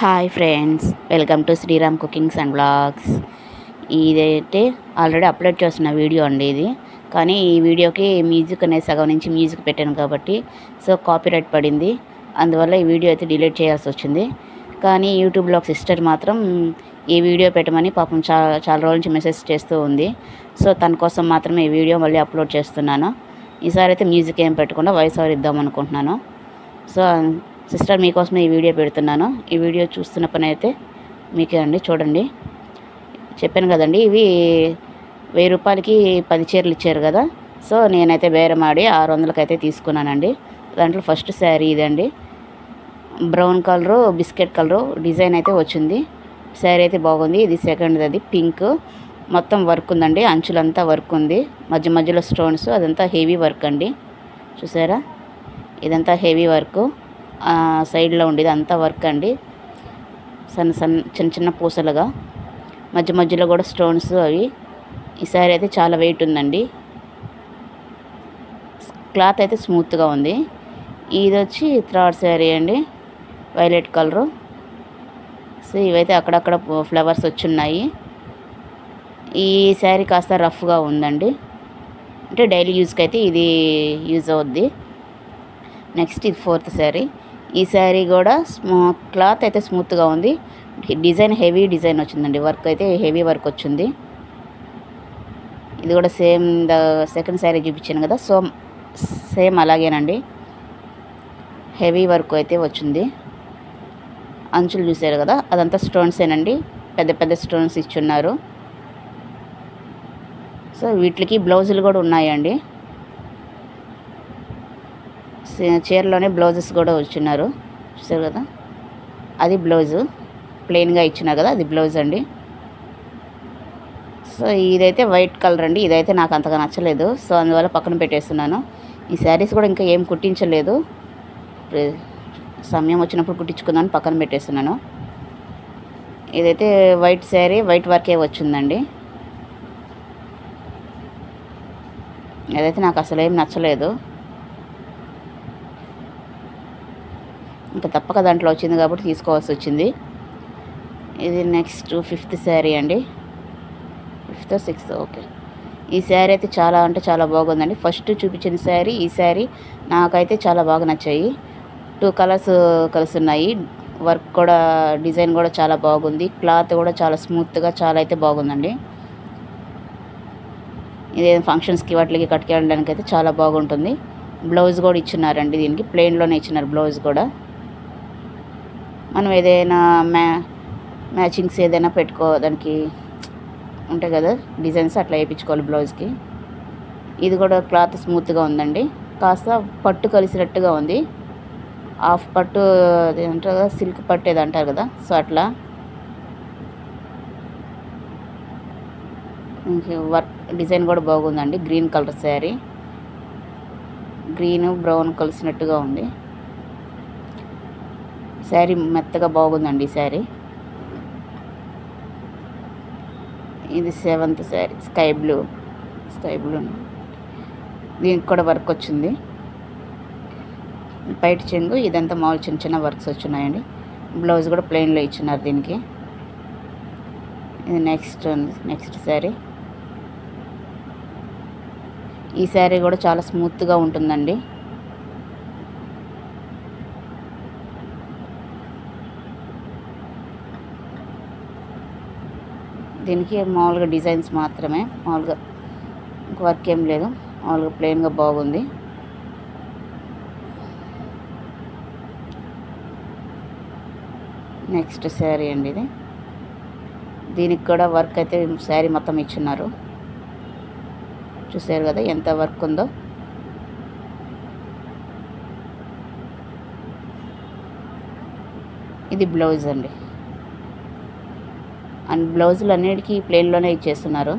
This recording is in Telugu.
Hi friends, welcome to Sriram cookings and blogs. ఇదైతే ఆల్రెడీ అప్లోడ్ చేస్తున్న వీడియో అండి ఇది. కానీ ఈ వీడియోకి మ్యూజిక్ అనేది సగం నుంచి మ్యూజిక్ పెట్టాను కాబట్టి కాపీరైట్ పడింది. అందువల్ల ఈ వీడియో అయితే డిలీట్ చేయాల్సి వచ్చింది. కానీ యూట్యూబ్లో ఒక సిస్టర్ మాత్రం ఈ వీడియో పెట్టమని పాపం చాలా రోజుల నుంచి మెసేజ్ చేస్తూ ఉంది. తన కోసం మాత్రమే ఈ వీడియో మళ్ళీ అప్లోడ్ చేస్తున్నాను. ఈసారి అయితే మ్యూజిక్ ఏం పెట్టకుండా వాయిస్ ఓవర్ ఇద్దాం అనుకుంటున్నాను. సిస్టర్ మీకోసమే ఈ వీడియో పెడుతున్నాను. ఈ వీడియో చూస్తున్న పని అయితే మీకే అండి, చూడండి. చెప్పాను కదండి, ఇవి 1000 రూపాయలకి 10 చీరలు ఇచ్చారు కదా. నేనైతే బేరమాడి 600కి అయితే తీసుకున్నానండి. దాంట్లో ఫస్ట్ శారీ ఇదండి, brown colour, biscuit colour design అయితే వచ్చింది. శారీ అయితే బాగుంది. ఇది సెకండ్ది, అది పింక్, మొత్తం వర్క్ ఉందండి. అంచులంతా వర్క్ ఉంది, మధ్య మధ్యలో స్టోన్స్, అదంతా హెవీ వర్క్ అండి. చూసారా, ఇదంతా హెవీ వర్క్. సైడ్లో ఉండేది అంతా వర్క్ అండి, చిన్న చిన్న పూసలుగా, మధ్య మధ్యలో కూడా స్టోన్స్ అవి. ఈ శారీ అయితే చాలా వెయిట్ ఉందండి. క్లాత్ అయితే స్మూత్గా ఉంది. ఇది వచ్చి థర్డ్ శారీ అండి, వైలెట్ కలరు. ఇవైతే అక్కడక్కడ ఫ్లవర్స్ వచ్చున్నాయి. ఈ శారీ కాస్త రఫ్గా ఉందండి, అంటే డైలీ యూజ్కి అయితే ఇది యూజ్ అవుద్ది. నెక్స్ట్ ఇది ఫోర్త్ శారీ. ఈ శారీ కూడా క్లాత్ అయితే స్మూత్గా ఉంది. డిజైన్ హెవీ డిజైన్ వచ్చిందండి, వర్క్ అయితే హెవీ వర్క్ వచ్చింది. ఇది కూడా సేమ్ సెకండ్ శారీ చూపించాను కదా, సేమ్ అలాగేనండి, హెవీ వర్క్ అయితే వచ్చింది. అంచులు చూసారు కదా, అదంతా స్టోన్సేనండి, పెద్ద పెద్ద స్టోన్స్ ఇచ్చున్నారు. వీటికి బ్లౌజులు కూడా ఉన్నాయండి. చీరలోనే బ్లౌజెస్ కూడా వచ్చిన్నారు, చూసారు కదా. అది బ్లౌజు ప్లెయిన్గా ఇచ్చినారు కదా, అది బ్లౌజ్ అండి. ఇదైతే వైట్ కలర్ అండి. ఇదైతే నాకు అంతగా నచ్చలేదు, అందువల్ల పక్కన పెట్టేస్తున్నాను. ఈ శారీస్ కూడా ఇంకా ఏం కుట్టించలేదు, సమయం వచ్చినప్పుడు కుట్టించుకుందామని పక్కన పెట్టేస్తున్నాను. ఇదైతే వైట్ శారీ, వైట్ వర్కే వచ్చిందండి. ఇదైతే నాకు అసలు ఏం నచ్చలేదు. ఇంకా తప్పక దాంట్లో వచ్చింది కాబట్టి తీసుకోవాల్సి వచ్చింది. ఇది నెక్స్ట్ ఫిఫ్త్ శారీ అండి, ఫిఫ్త్ సిక్స్త్, ఓకే. ఈ శారీ అయితే చాలా అంటే చాలా బాగుందండి. ఫస్ట్ చూపించిన శారీ, ఈ శారీ నాకైతే చాలా బాగా నచ్చాయి. 2 కలర్స్ కలిసి ఉన్నాయి. వర్క్ కూడా, డిజైన్ కూడా చాలా బాగుంది. క్లాత్ కూడా చాలా స్మూత్గా చాలా అయితే బాగుందండి. ఇదే ఫంక్షన్స్కి వాటికి కట్టుకెళ్ళడానికి అయితే చాలా బాగుంటుంది. బ్లౌజ్ కూడా ఇచ్చినారండి, దీనికి ప్లెయిన్లోనే ఇచ్చినారు బ్లౌజ్ కూడా. మనం ఏదైనా మ్యాచింగ్స్ ఏదైనా దానికి ఉంటాయి కదా డిజైన్స్, అట్లా వేయించుకోవాలి బ్లౌజ్కి. ఇది కూడా క్లాత్ స్మూత్గా ఉందండి, కాస్త పట్టు కలిసినట్టుగా ఉంది. హాఫ్ పట్టు అది అంటారు కదా, సిల్క్ పట్టు ఏదో అంటారు కదా, అట్లా. వర్క్ డిజైన్ కూడా బాగుందండి. Green colour sari, green brown కలిసినట్టుగా ఉంది. శారీ మెత్తగా బాగుందండి ఈ శారీ. ఇది 7th శారీ, స్కై బ్లూ, దీనికి కూడా వర్క్ వచ్చింది. బయట చెంగు, ఇదంతా మామూలు చిన్న చిన్న వర్క్స్ వచ్చినాయండి. బ్లౌజ్ కూడా ప్లెయిన్లో ఇచ్చినారు దీనికి. ఇది నెక్స్ట్ శారీ. ఈ శారీ కూడా చాలా స్మూత్గా ఉంటుందండి. దీనికి మామూలుగా డిజైన్స్ మాత్రమే, మామూలుగా వర్క్ ఏం లేదు, మామూలుగా ప్లెయిన్గా బాగుంది. నెక్స్ట్ శారీ అండి ఇది. దీనికి కూడా వర్క్ అయితే శారీ మొత్తం ఇచ్చున్నారు, చూసారు కదా ఎంత వర్క్ ఉందో. ఇది బ్లౌజ్ అండి, అండ్ బ్లౌజులు అన్నిటికీ ప్లెయిన్లోనే ఇచ్చేస్తున్నారు.